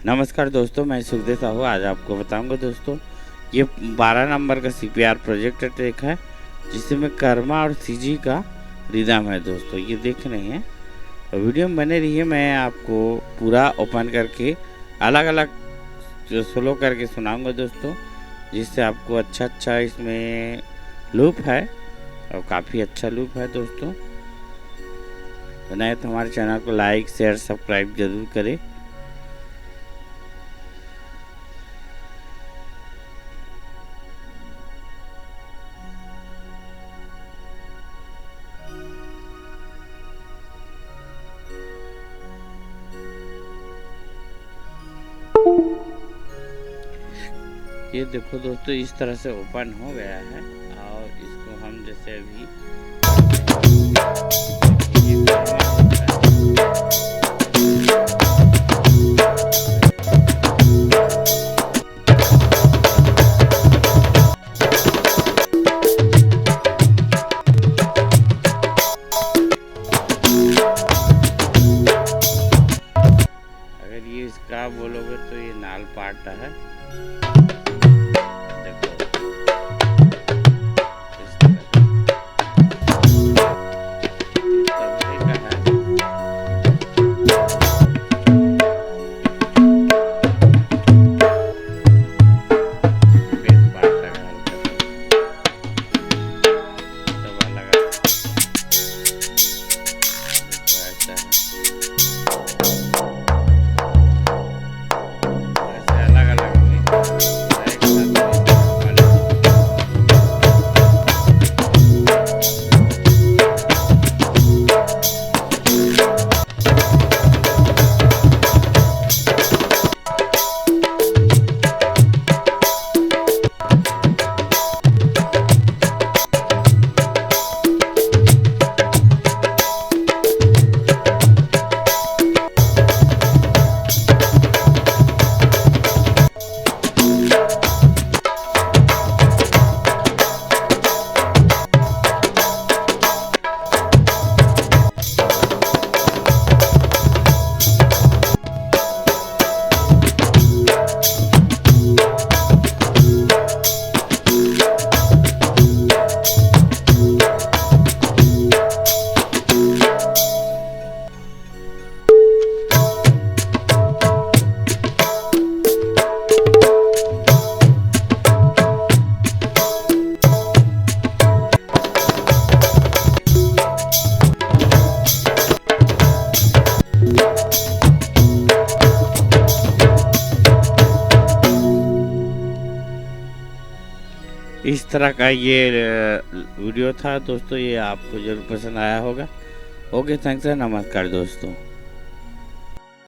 नमस्कार दोस्तों, मैं सुखदेव साहू आज आपको बताऊंगा दोस्तों। ये 12 नंबर का सीपीआर प्रोजेक्ट ट्रैक है जिसमें कर्मा और सीजी का रिदम है दोस्तों। ये देख रहे हैं तो वीडियो में बने रहिए। मैं आपको पूरा ओपन करके अलग अलग जो स्लो करके सुनाऊंगा दोस्तों, जिससे आपको अच्छा इसमें लूप है और काफ़ी अच्छा लूप है दोस्तों। बनाए तो हमारे चैनल को लाइक शेयर सब्सक्राइब जरूर करें। ये देखो दोस्तों, इस तरह से ओपन हो गया है और इसको हम जैसे अभी अगर ये इसका बोलोगे तो ये नाल पार्ट है। इस तरह का ये वीडियो था दोस्तों। ये आपको जरूर पसंद आया होगा। ओके, थैंक्स, नमस्कार दोस्तों।